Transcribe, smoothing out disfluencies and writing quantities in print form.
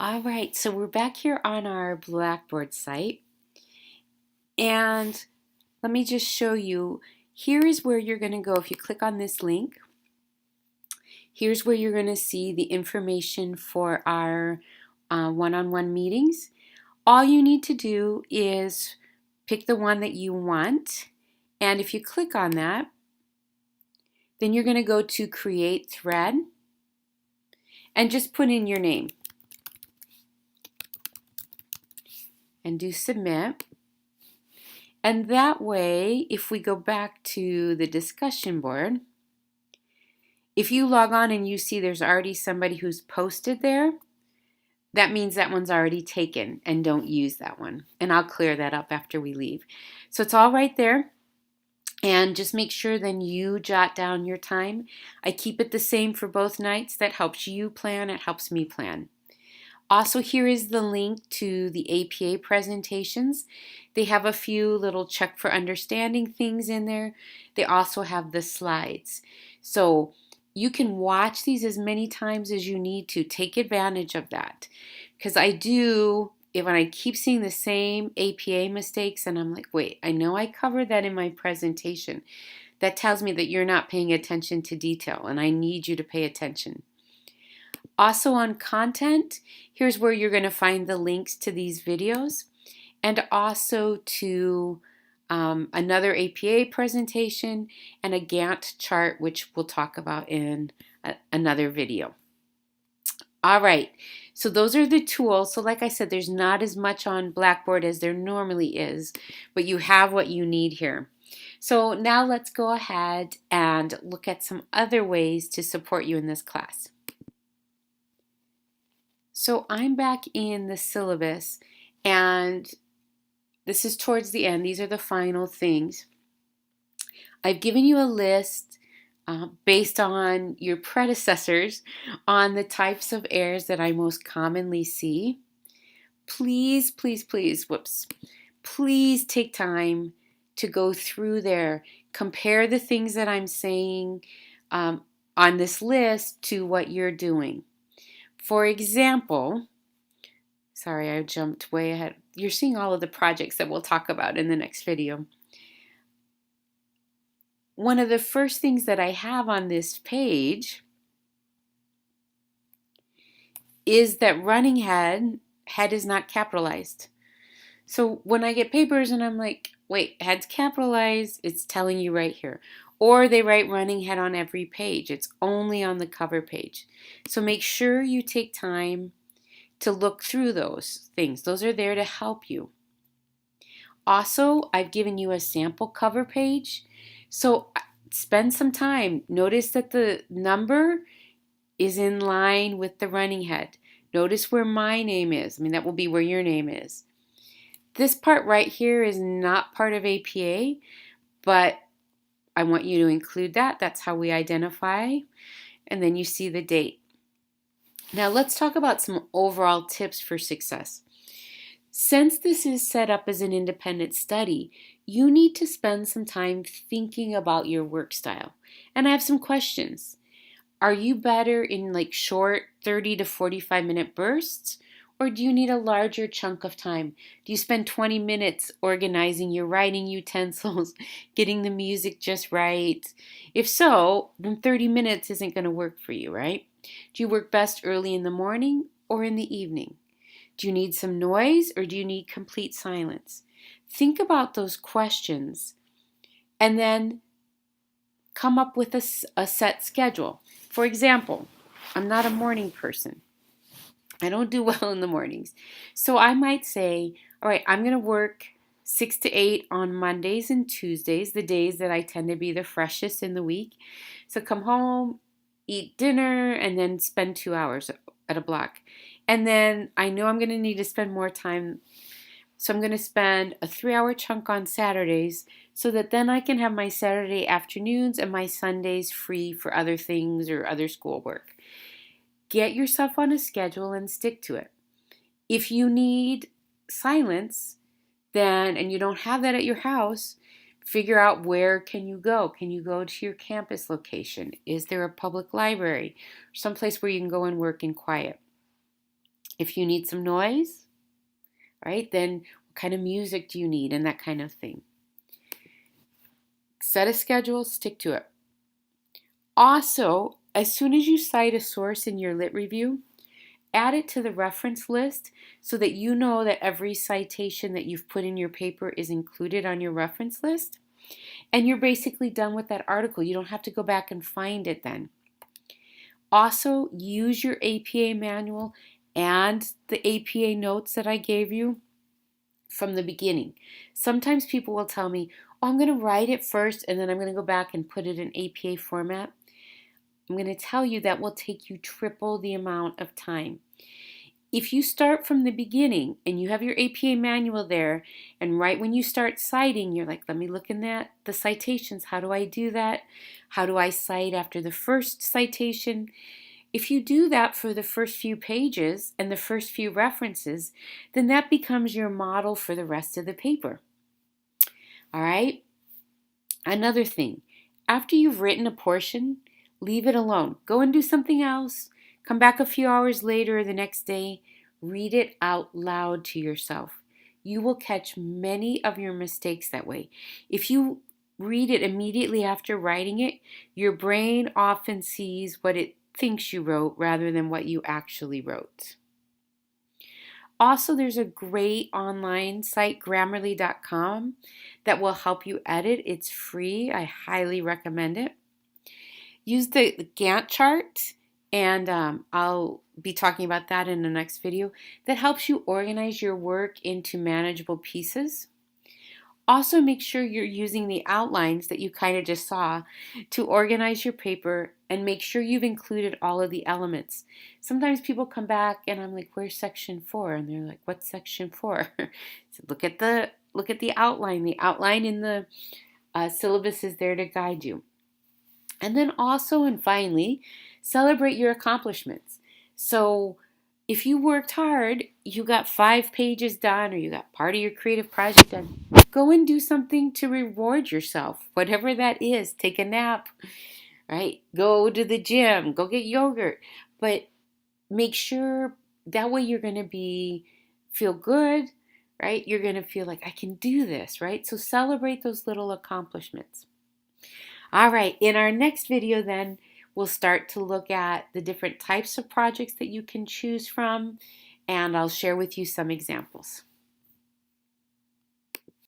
All right, so we're back here on our Blackboard site, and let me just show you. Here is where you're going to go. If you click on this link, here's where you're going to see the information for our one-on-one meetings. All you need to do is pick the one that you want, and if you click on that, then you're going to go to Create Thread and just put in your name and do Submit. And that way, if we go back to the discussion board, if you log on and you see there's already somebody who's posted there, that means that one's already taken and don't use that one. And I'll clear that up after we leave. So it's all right there. And just make sure then you jot down your time. I keep it the same for both nights. That helps you plan. It helps me plan. Also, here is the link to the APA presentations. They have a few little check for understanding things in there. They also have the slides. So you can watch these as many times as you need to. Take advantage of that. Because when I keep seeing the same APA mistakes and I'm like, wait, I know I covered that in my presentation. That tells me that you're not paying attention to detail and I need you to pay attention. Also on content, here's where you're going to find the links to these videos and also to another APA presentation and a Gantt chart, which we'll talk about in another video. All right, so those are the tools. So like I said, there's not as much on Blackboard as there normally is, but you have what you need here. So now let's go ahead and look at some other ways to support you in this class. So I'm back in the syllabus, and this is towards the end. These are the final things. I've given you a list based on your predecessors on the types of errors that I most commonly see. Please, please, please, please take time to go through there. Compare the things that I'm saying on this list to what you're doing. For example, sorry, I jumped way ahead. You're seeing all of the projects that we'll talk about in the next video. One of the first things that I have on this page is that running head is not capitalized. So when I get papers and I'm like, wait, head's capitalized, it's telling you right here. Or they write running head on every page. It's only on the cover page. So make sure you take time to look through those things. Those are there to help you. Also, I've given you a sample cover page. So spend some time. Notice that the number is in line with the running head. Notice where my name is. That will be where your name is. This part right here is not part of APA, but I want you to include that. That's how we identify. And then you see the date. Now let's talk about some overall tips for success. Since this is set up as an independent study, you need to spend some time thinking about your work style. And I have some questions. Are you better in short 30 to 45 minute bursts? Or do you need a larger chunk of time? Do you spend 20 minutes organizing your writing utensils, getting the music just right? If so, then 30 minutes isn't going to work for you, right? Do you work best early in the morning or in the evening? Do you need some noise or do you need complete silence? Think about those questions and then come up with a set schedule. For example, I'm not a morning person. I don't do well in the mornings. So I might say, all right, I'm going to work 6 to 8 on Mondays and Tuesdays, the days that I tend to be the freshest in the week. So come home, eat dinner, and then spend 2 hours at a block. And then I know I'm going to need to spend more time. So I'm going to spend a 3-hour chunk on Saturdays so that then I can have my Saturday afternoons and my Sundays free for other things or other schoolwork. Get yourself on a schedule and stick to it. If you need silence, and you don't have that at your house, figure out where can you go. Can you go to your campus location? Is there a public library? Someplace where you can go and work in quiet? If you need some noise, right, then what kind of music do you need and that kind of thing. Set a schedule, stick to it. Also, as soon as you cite a source in your lit review, add it to the reference list so that you know that every citation that you've put in your paper is included on your reference list. And you're basically done with that article. You don't have to go back and find it then. Also, use your APA manual and the APA notes that I gave you from the beginning. Sometimes people will tell me, oh, I'm going to write it first and then I'm going to go back and put it in APA format. I'm going to tell you that will take you triple the amount of time. If you start from the beginning and you have your APA manual there, and right when you start citing, you're like, let me look in the citations. How do I do that? How do I cite after the first citation? If you do that for the first few pages and the first few references, then that becomes your model for the rest of the paper. All right? Another thing, after you've written a portion, leave it alone. Go and do something else. Come back a few hours later or the next day. Read it out loud to yourself. You will catch many of your mistakes that way. If you read it immediately after writing it, your brain often sees what it thinks you wrote rather than what you actually wrote. Also, there's a great online site, Grammarly.com, that will help you edit. It's free. I highly recommend it. Use the Gantt chart, and I'll be talking about that in the next video. That helps you organize your work into manageable pieces. Also, make sure you're using the outlines that you kind of just saw to organize your paper, and make sure you've included all of the elements. Sometimes people come back and I'm like, where's section 4? And they're like, what's section 4? So look at the outline. The outline in the syllabus is there to guide you. And then also and finally, celebrate your accomplishments. So if you worked hard, you got 5 pages done, or you got part of your creative project done, go and do something to reward yourself, whatever that is. Take a nap, right? Go to the gym, go get yogurt. But make sure that way you're going to feel good, right? You're going to feel like I can do this, right? So celebrate those little accomplishments. All right, in our next video then, we'll start to look at the different types of projects that you can choose from, and I'll share with you some examples.